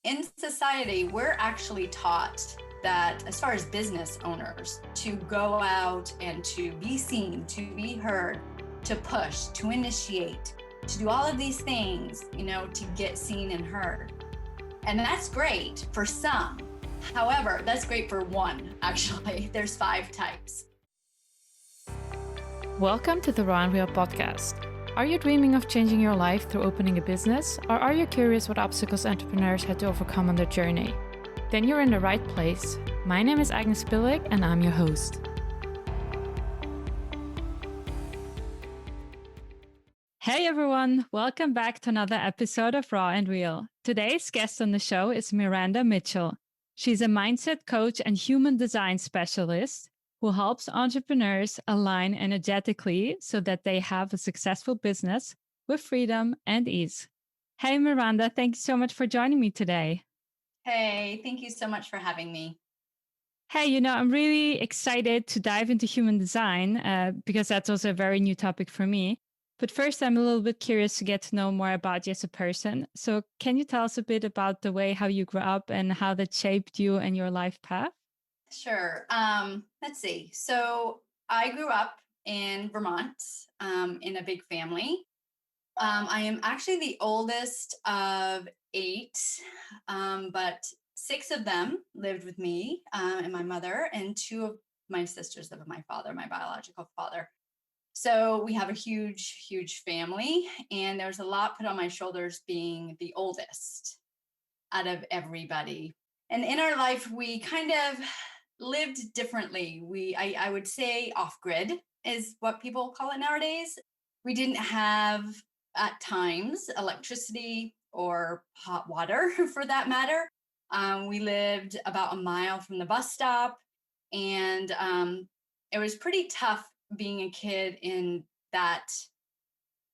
in society, we're actually taught that as far as business owners, to go out and to be seen, to be heard, to push, to initiate, to do all of these things, to get seen and heard. And that's great for some. However, that's great for one, actually. There's 5 types. Welcome to the Raw and Real podcast. Are you dreaming of changing your life through opening a business? Or are you curious what obstacles entrepreneurs had to overcome on their journey? Then you're in the right place. My name is Agnes Billig and I'm your host. Hey everyone, welcome back to another episode of Raw and Real. Today's guest on the show is Miranda Mitchell. She's a mindset coach and human design specialist who helps entrepreneurs align energetically so that they have a successful business with freedom and ease. Hey, Miranda, thank you so much for joining me today. Hey, thank you so much for having me. Hey, I'm really excited to dive into human design because that's also a very new topic for me. But first, I'm a little bit curious to get to know more about you as a person. So can you tell us a bit about the way how you grew up and how that shaped you and your life path? Sure. Let's see. So I grew up in Vermont in a big family. I am actually the oldest of 8, but 6 of them lived with me and my mother, and 2 of my sisters live with my father, my biological father. So we have a huge, huge family, and there's a lot put on my shoulders being the oldest out of everybody. And in our life, we kind of lived differently. I would say off-grid is what people call it nowadays. We didn't have, at times, electricity or hot water for that matter. We lived about a mile from the bus stop, and it was pretty tough being a kid in that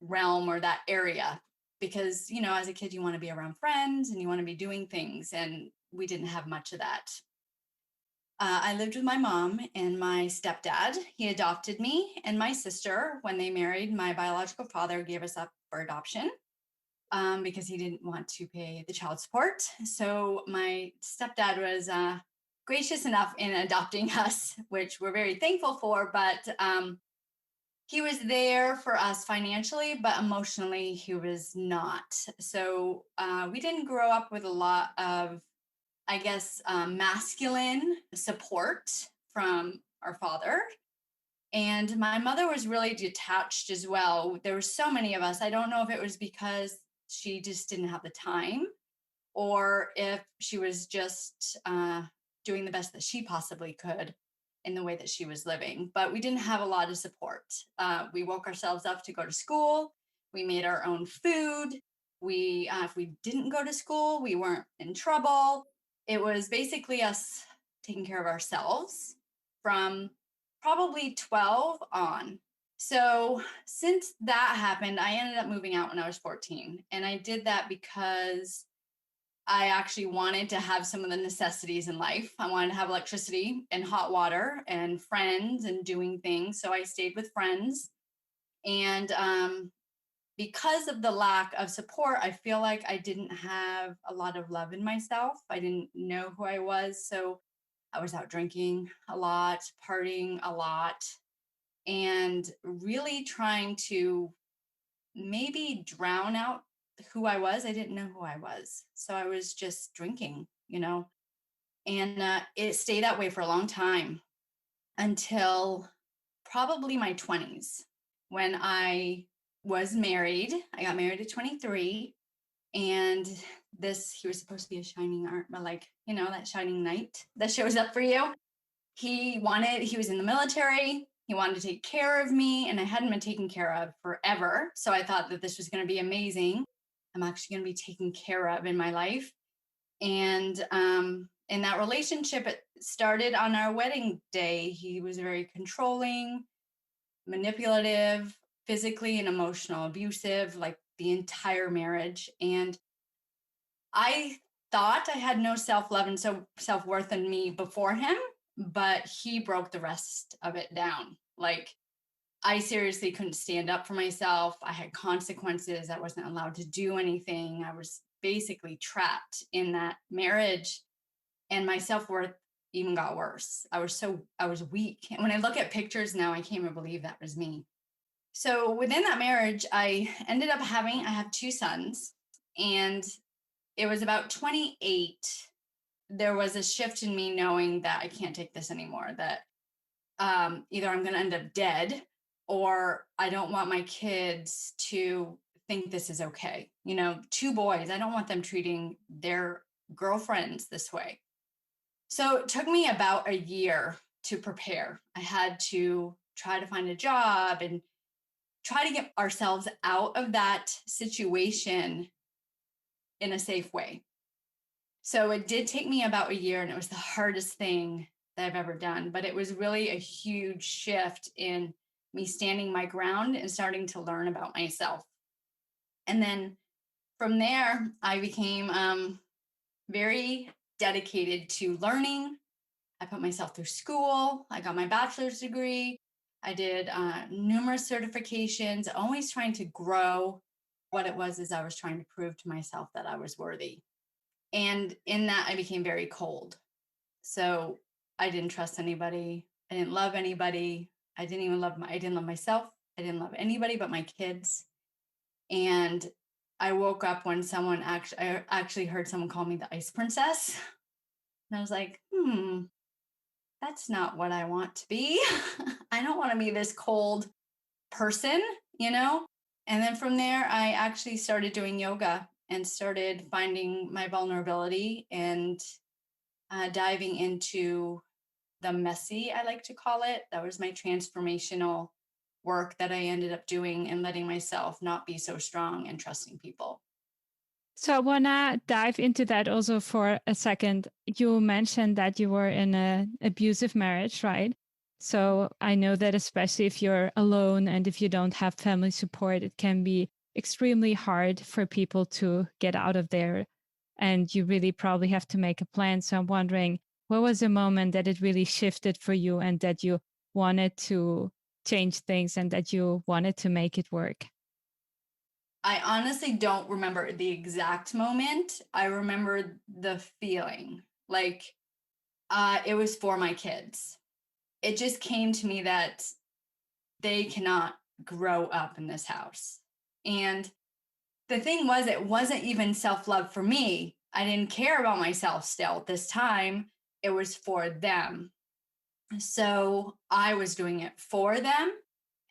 realm or that area because, as a kid, you want to be around friends and you want to be doing things, and we didn't have much of that. I lived with my mom and my stepdad. He adopted me and my sister. When they married, my biological father gave us up for adoption because he didn't want to pay the child support. So my stepdad was gracious enough in adopting us, which we're very thankful for. But he was there for us financially, but emotionally, he was not. So we didn't grow up with a lot of, masculine support from our father. And my mother was really detached as well. There were so many of us. I don't know if it was because she just didn't have the time or if she was just doing the best that she possibly could in the way that she was living. But we didn't have a lot of support. We woke ourselves up to go to school. We made our own food. If we didn't go to school, we weren't in trouble. It was basically us taking care of ourselves from probably 12 on. So since that happened, I ended up moving out when I was 14. And I did that because I actually wanted to have some of the necessities in life. I wanted to have electricity and hot water and friends and doing things. So I stayed with friends. And because of the lack of support, I feel like I didn't have a lot of love in myself. I didn't know who I was. So I was out drinking a lot, partying a lot, and really trying to maybe drown out who I was. I didn't know who I was. So I was just drinking, and it stayed that way for a long time until probably my 20s when I was married. I got married at 23, and he was supposed to be a shining art, but that shining knight that shows up for you. He was in the military. He wanted to take care of me, and I hadn't been taken care of forever. So I thought that this was going to be amazing. I'm actually going to be taken care of in my life. And in that relationship, it started on our wedding day. He was very controlling, manipulative, physically and emotional, abusive, like the entire marriage. And I thought I had no self-love and self-worth in me before him, but he broke the rest of it down. Like, I seriously couldn't stand up for myself. I had consequences. I wasn't allowed to do anything. I was basically trapped in that marriage, and my self-worth even got worse. I was weak. And when I look at pictures now, I can't even believe that was me. So within that marriage, I have two sons, and it was about 28. There was a shift in me knowing that I can't take this anymore, that either I'm going to end up dead or I don't want my kids to think this is okay. You know, two boys, I don't want them treating their girlfriends this way. So it took me about a year to prepare. I had to try to find a job and try to get ourselves out of that situation in a safe way. So it did take me about a year, and it was the hardest thing that I've ever done. But it was really a huge shift in me standing my ground and starting to learn about myself. And then from there, I became very dedicated to learning. I put myself through school. I got my bachelor's degree. I did numerous certifications, always trying to grow. What it was is I was trying to prove to myself that I was worthy. And in that, I became very cold. So I didn't trust anybody. I didn't love anybody. I didn't love myself. I didn't love anybody but my kids. And I woke up when I actually heard someone call me the ice princess. And I was like, that's not what I want to be. I don't want to be this cold person, you know? And then from there, I actually started doing yoga and started finding my vulnerability and diving into the messy, I like to call it. That was my transformational work that I ended up doing and letting myself not be so strong and trusting people. So I want to dive into that also for a second. You mentioned that you were in an abusive marriage, right? So I know that especially if you're alone and if you don't have family support, it can be extremely hard for people to get out of there. And you really probably have to make a plan. So I'm wondering, what was the moment that it really shifted for you and that you wanted to change things and that you wanted to make it work? I honestly don't remember the exact moment. I remember the feeling like it was for my kids. It just came to me that they cannot grow up in this house. And the thing was, it wasn't even self love for me. I didn't care about myself still at this time. It was for them. So I was doing it for them.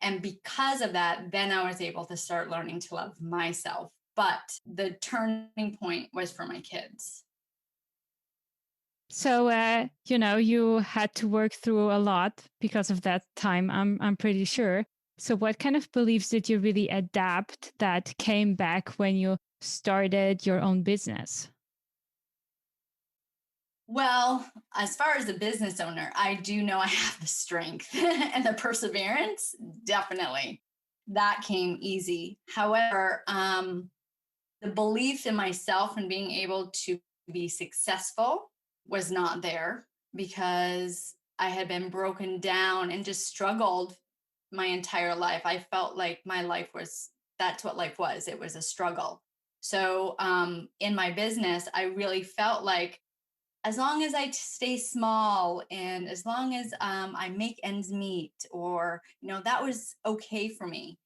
And because of that, then I was able to start learning to love myself. But the turning point was for my kids. So, you had to work through a lot because of that time, I'm pretty sure. So, what kind of beliefs did you really adapt that came back when you started your own business? Well, as far as a business owner, I do know I have the strength and the perseverance. Definitely. That came easy. However, the belief in myself and being able to be successful was not there because I had been broken down and just struggled my entire life. I felt like my life was that's what life was. It was a struggle. So in my business, I really felt like as long as stay small and as long as I make ends meet, or, that was okay for me.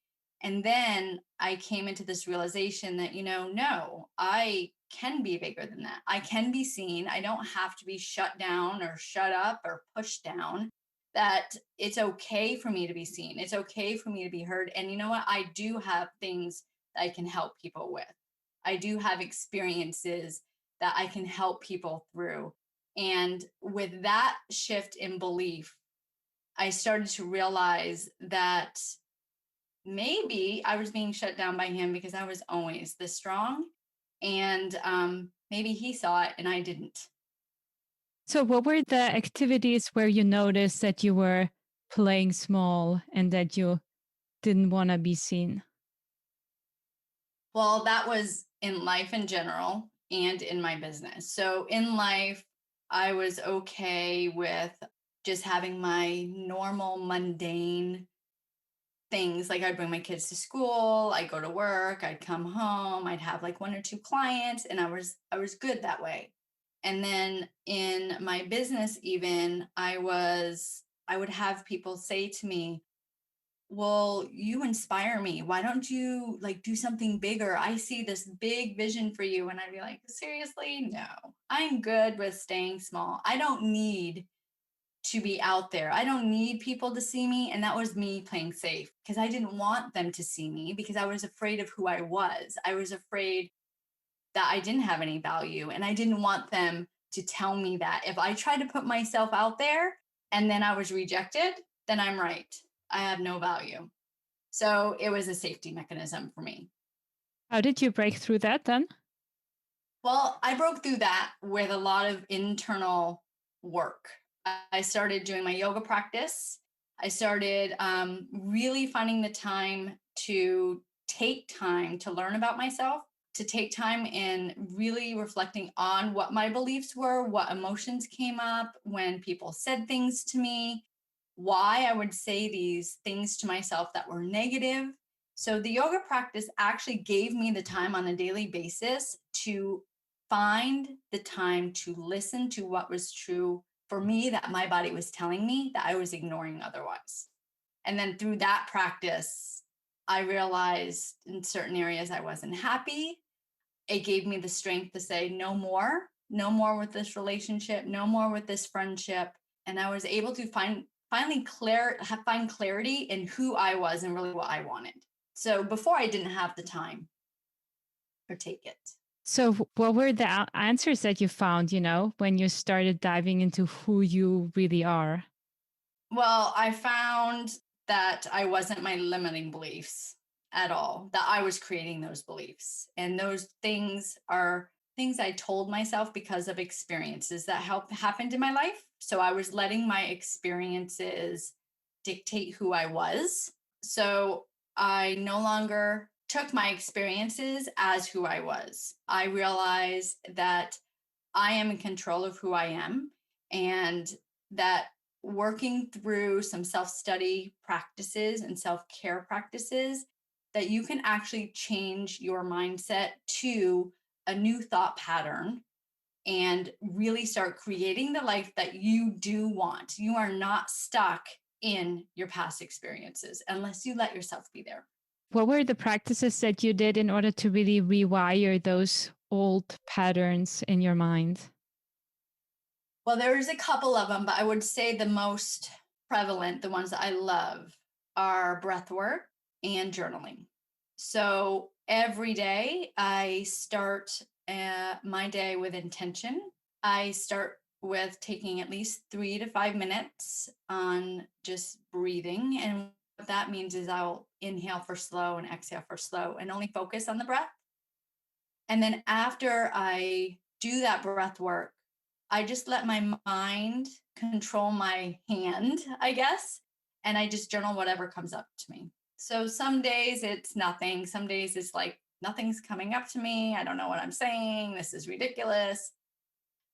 And then I came into this realization that, no, I can be bigger than that. I can be seen. I don't have to be shut down or shut up or pushed down. That it's okay for me to be seen. It's okay for me to be heard. And you know what? I do have things that I can help people with. I do have experiences that I can help people through. And with that shift in belief, I started to realize that maybe I was being shut down by him because I was always this strong. And maybe he saw it and I didn't. So, what were the activities where you noticed that you were playing small and that you didn't want to be seen? Well, that was in life in general and in my business. So in life, I was okay with just having my normal, mundane things. Like I'd bring my kids to school, I'd go to work, I'd come home, I'd have like one or two clients, and I was good that way. And then in my business, even I would have people say to me, well, you inspire me. Why don't you like do something bigger? I see this big vision for you. And I'd be like, seriously, no, I'm good with staying small. I don't need to be out there. I don't need people to see me. And that was me playing safe because I didn't want them to see me because I was afraid of who I was. I was afraid that I didn't have any value. And I didn't want them to tell me that. If I tried to put myself out there and then I was rejected, then I'm right. I have no value. So it was a safety mechanism for me. How did you break through that then? Well, I broke through that with a lot of internal work. I started doing my yoga practice. I started really finding the time to take time to learn about myself, to take time in really reflecting on what my beliefs were, what emotions came up when people said things to me, why I would say these things to myself that were negative. So the yoga practice actually gave me the time on a daily basis to find the time to listen to what was true for me that my body was telling me that I was ignoring otherwise. And then through that practice, I realized in certain areas I wasn't happy. It gave me the strength to say, no more, no more with this relationship, no more with this friendship. And I was able to find clarity in who I was and really what I wanted. So before I didn't have the time or take it. So, what were the answers that you found, when you started diving into who you really are? Well, I found that I wasn't my limiting beliefs at all, that I was creating those beliefs. And those things are things I told myself because of experiences that happened in my life. So I was letting my experiences dictate who I was. So I no longer took my experiences as who I was. I realized that I am in control of who I am and that working through some self-study practices and self-care practices that you can actually change your mindset to a new thought pattern and really start creating the life that you do want. You are not stuck in your past experiences unless you let yourself be there. What were the practices that you did in order to really rewire those old patterns in your mind? Well, there's a couple of them, but I would say the most prevalent, the ones that I love, are breath work and journaling. So every day I start my day with intention. I start with taking at least 3 to 5 minutes on just breathing. And what that means is I'll inhale for slow and exhale for slow and only focus on the breath. And then after I do that breath work, I just let my mind control my hand, I guess. And I just journal whatever comes up to me. So some days it's nothing. Some days it's like nothing's coming up to me. I don't know what I'm saying. This is ridiculous.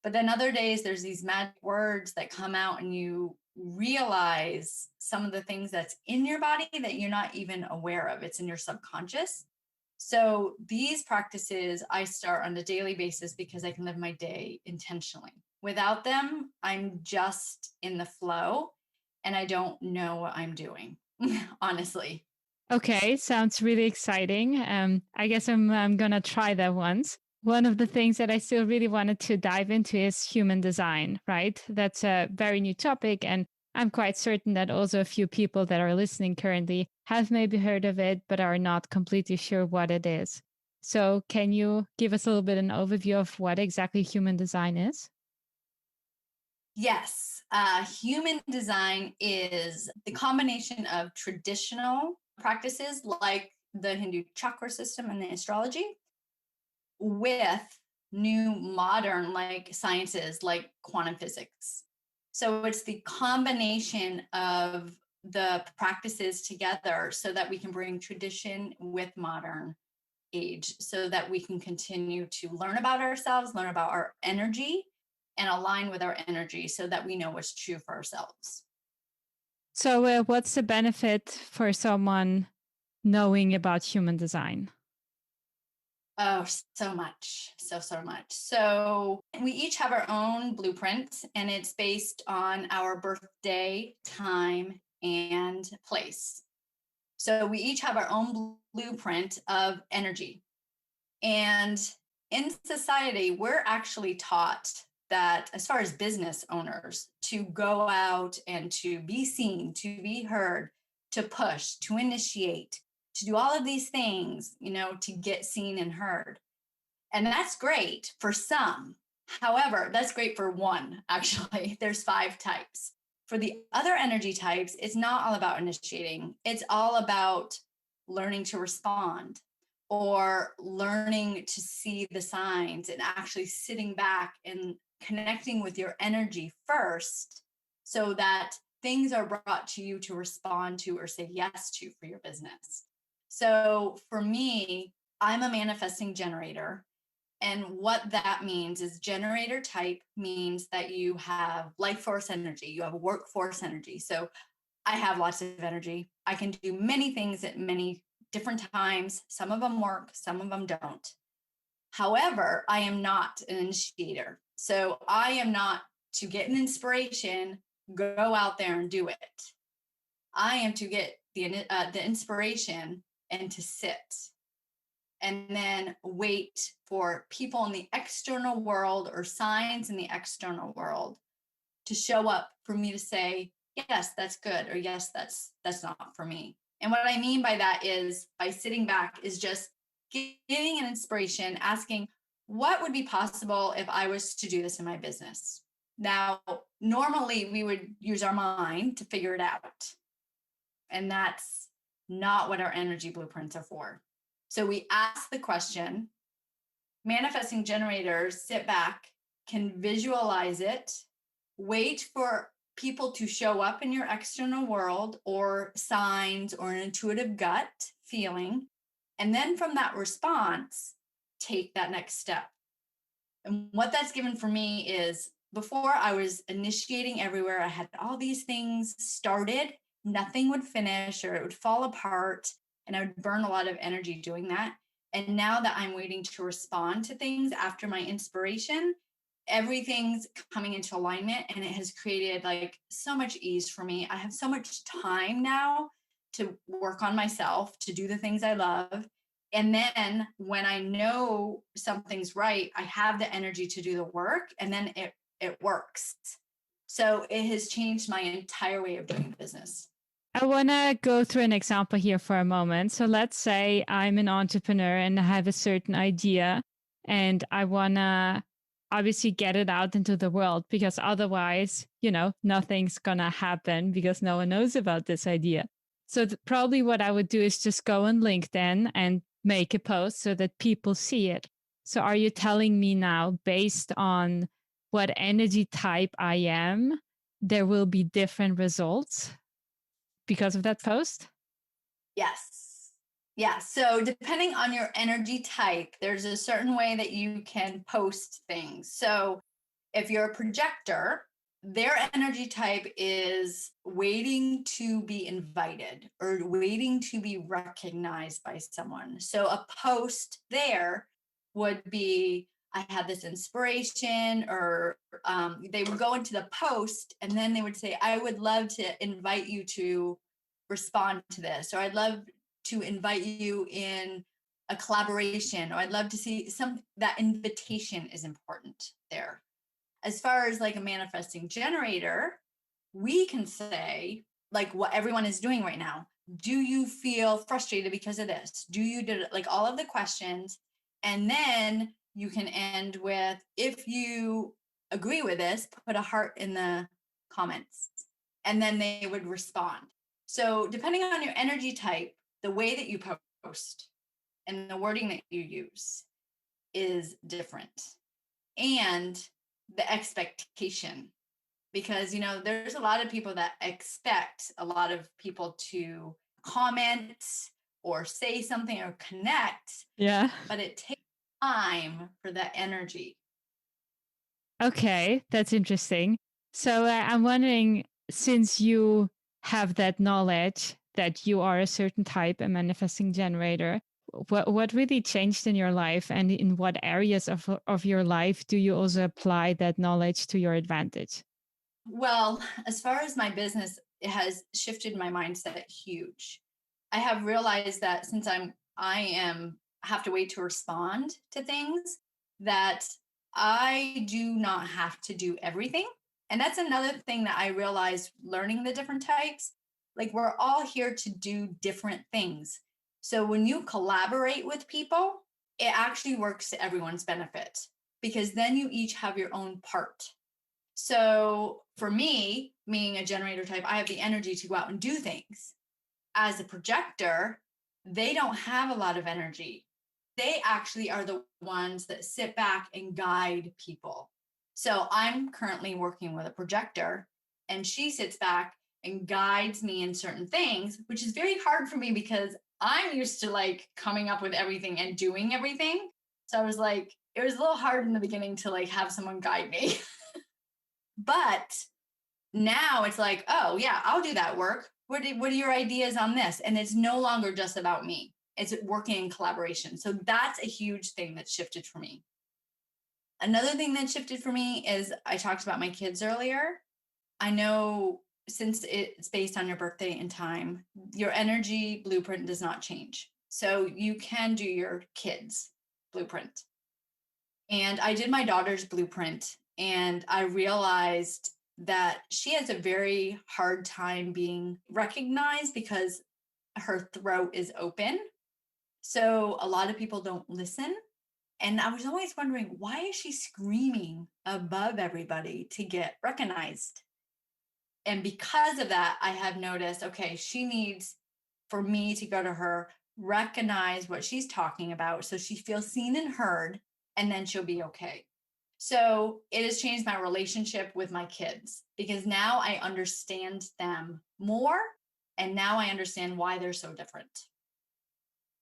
But then other days there's these magic words that come out and you realize some of the things that's in your body that you're not even aware of. It's in your subconscious. So these practices I start on a daily basis because I can live my day intentionally. Without them, I'm just in the flow and I don't know what I'm doing, honestly. Okay, sounds really exciting. I guess I'm gonna try that once. One of the things that I still really wanted to dive into is human design, right? That's a very new topic, and I'm quite certain that also a few people that are listening currently have maybe heard of it, but are not completely sure what it is. So, can you give us a little bit an overview of what exactly human design is? Yes, human design is the combination of traditional practices like the Hindu chakra system and the astrology with new modern like sciences like quantum physics. So it's the combination of the practices together so that we can bring tradition with modern age so that we can continue to learn about ourselves, learn about our energy, and align with our energy so that we know what's true for ourselves. So, what's the benefit for someone knowing about human design? Oh, so much. So much. So we each have our own blueprint, and it's based on our birthday, time, and place. So we each have our own blueprint of energy. And in society, we're actually taught that, as far as business owners, to go out and to be seen, to be heard, to push, to initiate, to do all of these things, to get seen and heard. And that's great for some. However, that's great for one, actually. There's 5 types. For the other energy types, it's not all about initiating, it's all about learning to respond or learning to see the signs and actually sitting back and connecting with your energy first so that things are brought to you to respond to or say yes to for your business. So for me, I'm a manifesting generator. And what that means is generator type means that you have life force energy, you have workforce energy. So I have lots of energy. I can do many things at many different times. Some of them work, some of them don't. However, I am not an initiator. So I am not to get an inspiration, go out there and do it. I am to get the inspiration and to sit and then wait for people in the external world or signs in the external world to show up for me to say, yes, that's good, or yes, that's not for me. And what I mean by that is, by sitting back, is just getting an inspiration, asking what would be possible if I was to do this in my business. Now, normally we would use our mind to figure it out, and that's not what our energy blueprints are for. So we ask the question. Manifesting generators sit back, can visualize it, wait for people to show up in your external world or signs or an intuitive gut feeling. And then from that response, take that next step. And what that's given for me is, before I was initiating everywhere, I had all these things started, nothing would finish or it would fall apart. And I would burn a lot of energy doing that. And now that I'm waiting to respond to things after my inspiration, everything's coming into alignment, and it has created like so much ease for me. I have so much time now to work on myself, to do the things I love. And then when I know something's right, I have the energy to do the work, and then it works. So it has changed my entire way of doing business. I want to go through an example here for a moment. So let's say I'm an entrepreneur and I have a certain idea and I want to obviously get it out into the world, because otherwise, nothing's going to happen because no one knows about this idea. So probably what I would do is just go on LinkedIn and make a post so that people see it. So are you telling me now, based on what energy type I am, there will be different results because of that post? Yes. Yeah. So depending on your energy type, there's a certain way that you can post things. So if you're a projector, their energy type is waiting to be invited or waiting to be recognized by someone. So a post there would be, I had this inspiration, or they would go into the post and then they would say, I would love to invite you to respond to this, or I'd love to invite you in a collaboration, or I'd love to see some. That invitation is important there. As far as like a manifesting generator, we can say, like what everyone is doing right now, do you feel frustrated because of this? Do you did like all of the questions? And then you can end with, if you agree with this, put a heart in the comments, and then they would respond. So depending on your energy type, the way that you post and the wording that you use is different. And the expectation, because there's a lot of people that expect a lot of people to comment or say something or connect. Yeah. But it takes time for that energy. Okay, that's interesting. So I'm wondering, since you have that knowledge that you are a certain type, a manifesting generator, what really changed in your life, and in what areas of your life do you also apply that knowledge to your advantage? Well, as far as my business, it has shifted my mindset huge. I have realized that since I am have to wait to respond to things, that I do not have to do everything. And that's another thing that I realized learning the different types. Like, we're all here to do different things. So when you collaborate with people, it actually works to everyone's benefit, because then you each have your own part. So for me, being a generator type, I have the energy to go out and do things. As a projector, they don't have a lot of energy. They actually are the ones that sit back and guide people. So I'm currently working with a projector, and she sits back and guides me in certain things, which is very hard for me because I'm used to like coming up with everything and doing everything. So I was like, it was a little hard in the beginning to like have someone guide me. But now it's like, oh yeah, I'll do that work. What are your ideas on this? And it's no longer just about me. It's working in collaboration. So that's a huge thing that shifted for me. Another thing that shifted for me is I talked about my kids earlier. I know since it's based on your birthday and time, your energy blueprint does not change. So you can do your kids' blueprint. And I did my daughter's blueprint, and I realized that she has a very hard time being recognized because her throat is open. So a lot of people don't listen. And I was always wondering, why is she screaming above everybody to get recognized? And because of that, I have noticed, okay, she needs for me to go to her, recognize what she's talking about so she feels seen and heard, and then she'll be okay. So it has changed my relationship with my kids because now I understand them more, and now I understand why they're so different.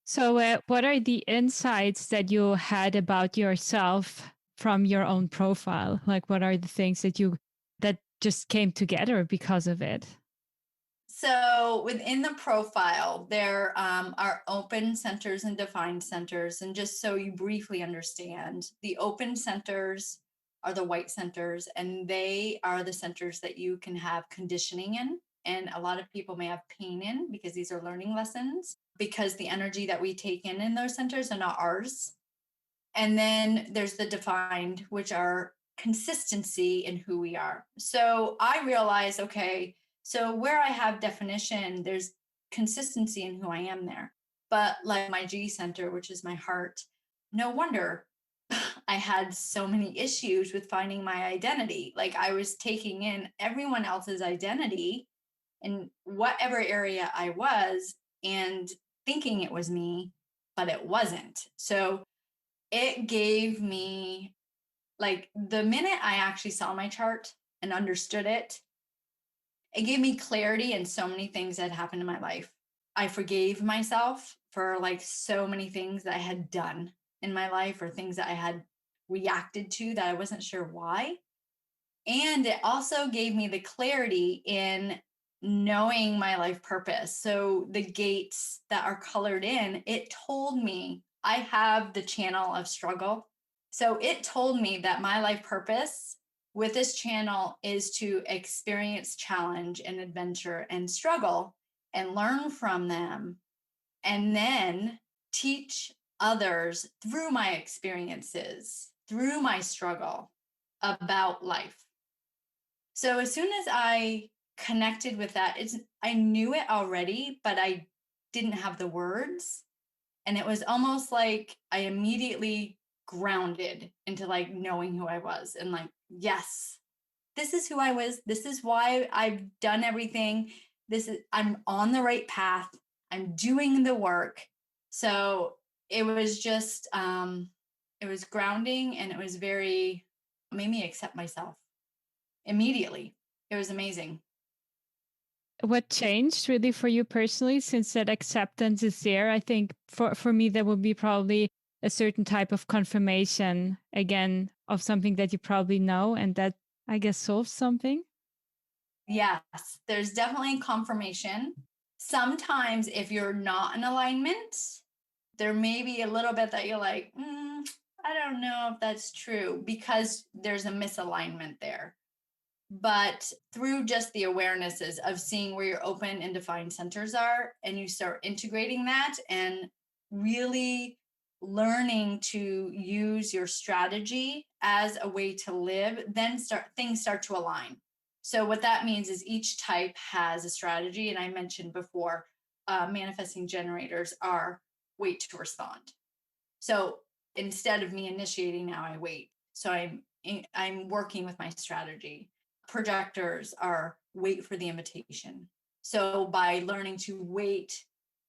So, what are the insights that you had about yourself from your own profile? Like, what are the things that just came together because of it? So within the profile, there are open centers and defined centers. And just so you briefly understand, the open centers are the white centers, and they are the centers that you can have conditioning in. And a lot of people may have pain in because these are learning lessons, because the energy that we take in those centers are not ours. And then there's the defined, which are consistency in who we are. So I realize, okay, so where I have definition, there's consistency in who I am there. But like my G center, which is my heart, no wonder I had so many issues with finding my identity. Like, I was taking in everyone else's identity in whatever area I was and thinking it was me, but it wasn't. So it gave me, like, the minute I actually saw my chart and understood it, it gave me clarity in so many things that happened in my life. I forgave myself for like so many things that I had done in my life, or things that I had reacted to that I wasn't sure why. And it also gave me the clarity in knowing my life purpose. So the gates that are colored in, it told me I have the channel of struggle. So it told me that my life purpose with this channel is to experience challenge and adventure and struggle and learn from them, and then teach others through my experiences, through my struggle, about life. So as soon as I connected with that, I knew it already, but I didn't have the words. And it was almost like I immediately grounded into like knowing who I was, and like, yes, this is who I was. This is why I've done everything. I'm on the right path. I'm doing the work. So it was just it was grounding, and it was very, made me accept myself immediately. It was amazing. What changed really for you personally since that acceptance is there? I think for me, that would be probably a certain type of confirmation again of something that you probably know, and that I guess solves something. Yes, there's definitely confirmation. Sometimes, if you're not in alignment, there may be a little bit that you're like, I don't know if that's true because there's a misalignment there. But through just the awarenesses of seeing where your open and defined centers are, and you start integrating that and really learning to use your strategy as a way to live, then start to align. So what that means is each type has a strategy, and I mentioned before, manifesting generators are wait to respond. So instead of me initiating, now I wait. So I'm working with my strategy. Projectors are wait for the invitation. So by learning to wait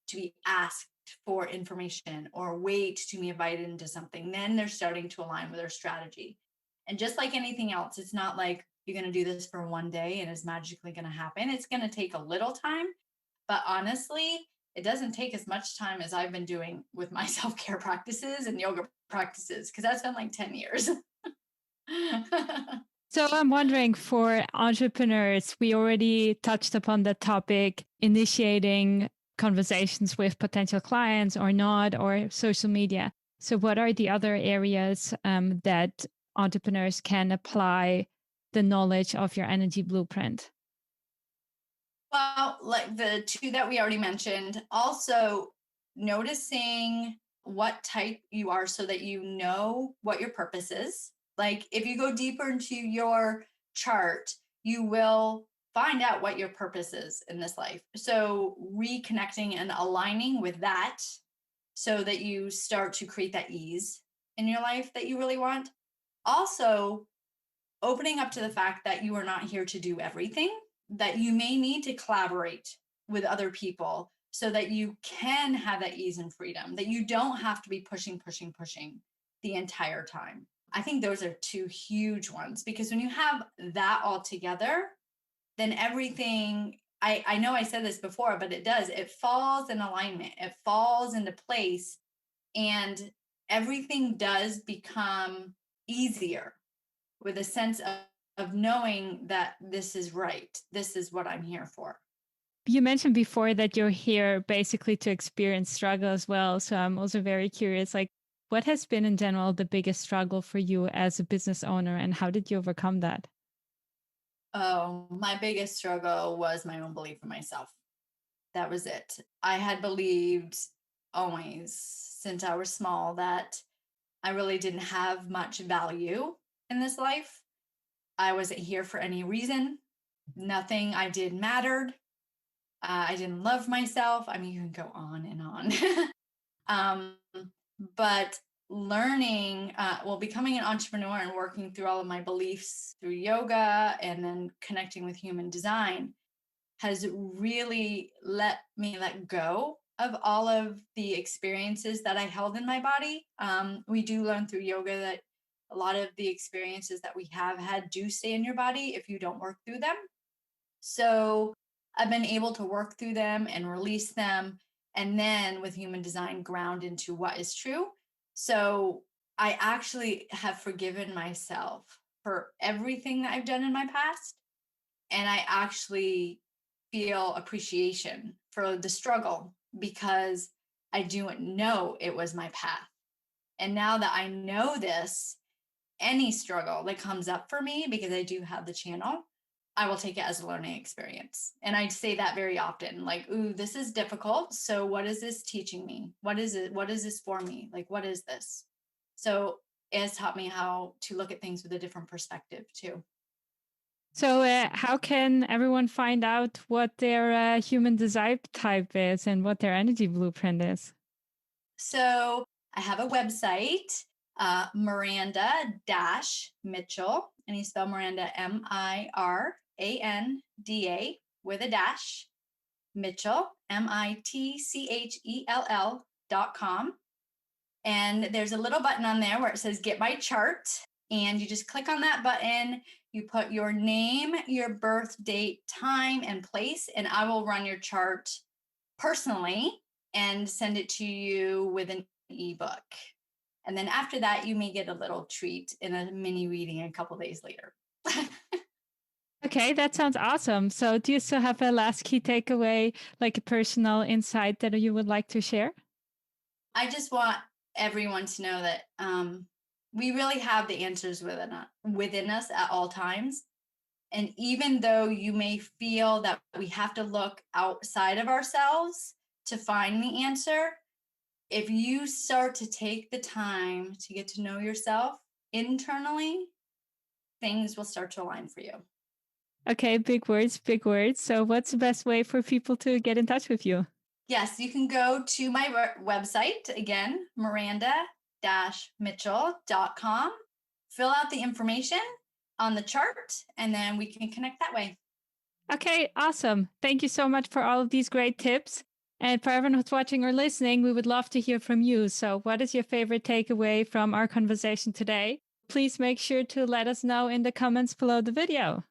to be asked for information or wait to be invited into something, then they're starting to align with their strategy. And just like anything else, it's not like you're going to do this for one day and it's magically going to happen. It's going to take a little time, but honestly, it doesn't take as much time as I've been doing with my self-care practices and yoga practices because that's been like 10 years. So I'm wondering for entrepreneurs, we already touched upon the topic initiating conversations with potential clients or not, or social media. So, what are the other areas that entrepreneurs can apply the knowledge of your energy blueprint? Well, like the two that we already mentioned, also noticing what type you are so that you know what your purpose is. Like if you go deeper into your chart, you will find out what your purpose is in this life. So reconnecting and aligning with that so that you start to create that ease in your life that you really want. Also, opening up to the fact that you are not here to do everything, that you may need to collaborate with other people so that you can have that ease and freedom, that you don't have to be pushing, pushing, pushing the entire time. I think those are two huge ones because when you have that all together, then everything, I know I said this before, but it does, it falls in alignment, it falls into place, and everything does become easier with a sense of knowing that this is right. This is what I'm here for. You mentioned before that you're here basically to experience struggle as well. So I'm also very curious, like, what has been in general the biggest struggle for you as a business owner, and how did you overcome that? Oh, my biggest struggle was my own belief in myself. That was it. I had believed always since I was small that I really didn't have much value in this life. I wasn't here for any reason. Nothing I did mattered. I didn't love myself. I mean, you can go on and on. um, but learning, becoming an entrepreneur and working through all of my beliefs through yoga and then connecting with human design has really let me let go of all of the experiences that I held in my body. We do learn through yoga that a lot of the experiences that we have had do stay in your body if you don't work through them. So I've been able to work through them and release them. And then with human design, ground into what is true. So I actually have forgiven myself for everything that I've done in my past. And I actually feel appreciation for the struggle because I do know it was my path. And now that I know this, any struggle that comes up for me, because I do have the channel, I will take it as a learning experience. And I say that very often, like, ooh, this is difficult. So what is this teaching me? What is it? What is this for me? Like, what is this? So it has taught me how to look at things with a different perspective too. So, how can everyone find out what their human design type is and what their energy blueprint is? So I have a website, Miranda Mitchell, and you spell Miranda Miranda with a dash, Mitchell, Mitchell.com. And there's a little button on there where it says Get My Chart. And you just click on that button. You put your name, your birth date, time, and place, and I will run your chart personally and send it to you with an ebook. And then after that, you may get a little treat in a mini reading a couple days later. Okay, that sounds awesome. So, do you still have a last key takeaway, like a personal insight that you would like to share? I just want everyone to know that we really have the answers within us at all times. And even though you may feel that we have to look outside of ourselves to find the answer, if you start to take the time to get to know yourself internally, things will start to align for you. Okay, big words, big words. So, what's the best way for people to get in touch with you? Yes, you can go to my website again, Miranda-Mitchell.com. Fill out the information on the chart, and then we can connect that way. Okay, awesome. Thank you so much for all of these great tips. And for everyone who's watching or listening, we would love to hear from you. So, what is your favorite takeaway from our conversation today? Please make sure to let us know in the comments below the video.